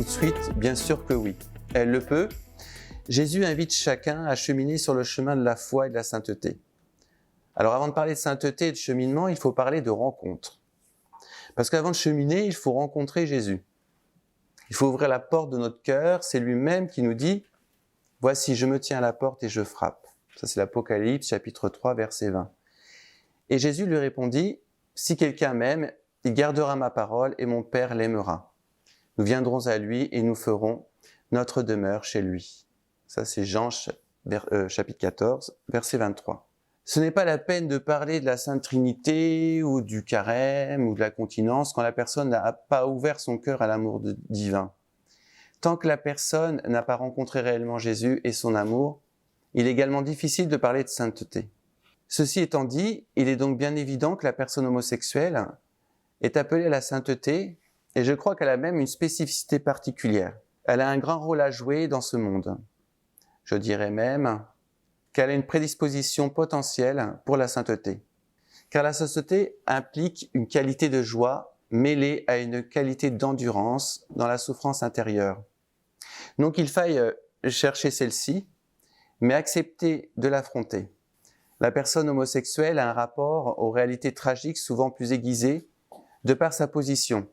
tout de suite? Bien sûr que oui. Elle le peut. Jésus invite chacun à cheminer sur le chemin de la foi et de la sainteté. Alors avant de parler de sainteté et de cheminement, il faut parler de rencontre. Parce qu'avant de cheminer, il faut rencontrer Jésus. Il faut ouvrir la porte de notre cœur. C'est lui-même qui nous dit « Voici, je me tiens à la porte et je frappe ». Ça, c'est l'Apocalypse, chapitre 3, verset 20. Et Jésus lui répondit « Si quelqu'un m'aime, il gardera ma parole et mon Père l'aimera. Nous viendrons à lui et nous ferons notre demeure chez lui. » Ça, c'est Jean, chapitre 14, verset 23. Ce n'est pas la peine de parler de la Sainte Trinité ou du carême ou de la continence quand la personne n'a pas ouvert son cœur à l'amour divin. Tant que la personne n'a pas rencontré réellement Jésus et son amour, il est également difficile de parler de sainteté. Ceci étant dit, il est donc bien évident que la personne homosexuelle est appelée à la sainteté et je crois qu'elle a même une spécificité particulière. Elle a un grand rôle à jouer dans ce monde. Je dirais même qu'elle a une prédisposition potentielle pour la sainteté. Car la sainteté implique une qualité de joie mêlée à une qualité d'endurance dans la souffrance intérieure. Donc il faille chercher celle-ci, mais accepter de l'affronter. La personne homosexuelle a un rapport aux réalités tragiques souvent plus aiguisé de par sa position.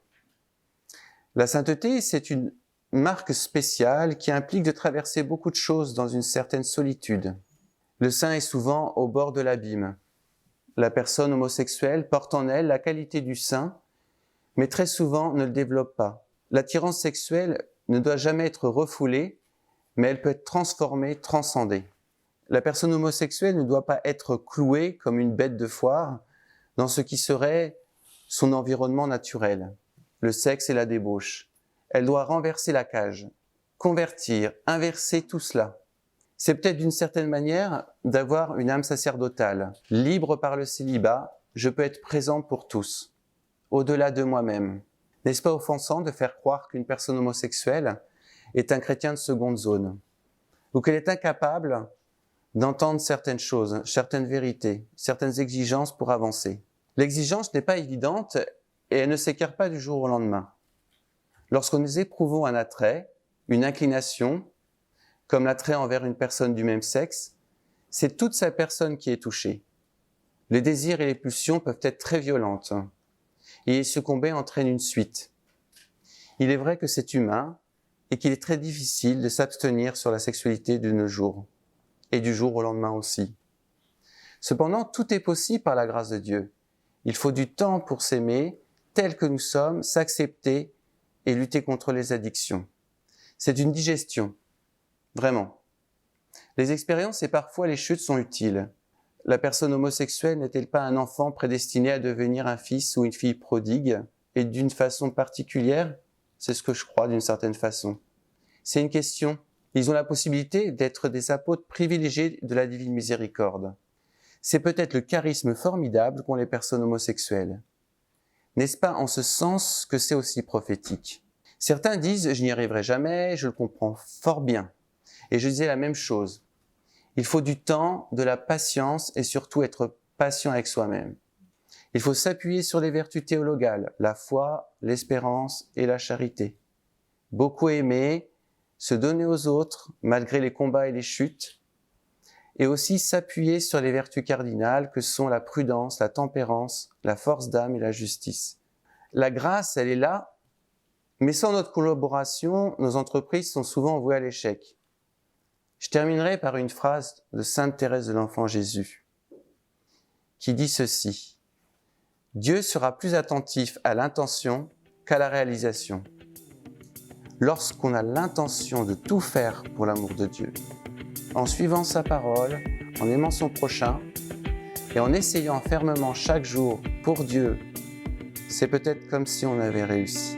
La sainteté, c'est une marque spéciale qui implique de traverser beaucoup de choses dans une certaine solitude. Le saint est souvent au bord de l'abîme. La personne homosexuelle porte en elle la qualité du saint, mais très souvent ne le développe pas. L'attirance sexuelle ne doit jamais être refoulée, mais elle peut être transformée, transcendée. La personne homosexuelle ne doit pas être clouée comme une bête de foire dans ce qui serait son environnement naturel, le sexe et la débauche. Elle doit renverser la cage, convertir, inverser tout cela. C'est peut-être d'une certaine manière d'avoir une âme sacerdotale. Libre par le célibat, je peux être présent pour tous, au-delà de moi-même. N'est-ce pas offensant de faire croire qu'une personne homosexuelle est un chrétien de seconde zone, ou qu'elle est incapable d'entendre certaines choses, certaines vérités, certaines exigences pour avancer? L'exigence n'est pas évidente et elle ne s'écarte pas du jour au lendemain. Lorsque nous éprouvons un attrait, une inclination, comme l'attrait envers une personne du même sexe, c'est toute sa personne qui est touchée. Les désirs et les pulsions peuvent être très violentes et y succomber entraîne une suite. Il est vrai que c'est humain et qu'il est très difficile de s'abstenir sur la sexualité de nos jours et du jour au lendemain aussi. Cependant, tout est possible par la grâce de Dieu. Il faut du temps pour s'aimer tel que nous sommes, s'accepter et lutter contre les addictions. C'est une digestion. Vraiment. Les expériences et parfois les chutes sont utiles. La personne homosexuelle n'est-elle pas un enfant prédestiné à devenir un fils ou une fille prodigue? Et d'une façon particulière, c'est ce que je crois d'une certaine façon. C'est une question. Ils ont la possibilité d'être des apôtres privilégiés de la divine miséricorde. C'est peut-être le charisme formidable qu'ont les personnes homosexuelles. N'est-ce pas en ce sens que c'est aussi prophétique? Certains disent « je n'y arriverai jamais, je le comprends fort bien ». Et je disais la même chose. Il faut du temps, de la patience et surtout être patient avec soi-même. Il faut s'appuyer sur les vertus théologales, la foi, l'espérance et la charité. Beaucoup aimer, se donner aux autres malgré les combats et les chutes, et aussi s'appuyer sur les vertus cardinales que sont la prudence, la tempérance, la force d'âme et la justice. La grâce, elle est là, mais sans notre collaboration, nos entreprises sont souvent vouées à l'échec. Je terminerai par une phrase de Sainte Thérèse de l'Enfant Jésus, qui dit ceci: « Dieu sera plus attentif à l'intention qu'à la réalisation. » Lorsqu'on a l'intention de tout faire pour l'amour de Dieu, en suivant sa parole, en aimant son prochain et en essayant fermement chaque jour pour Dieu, c'est peut-être comme si on avait réussi.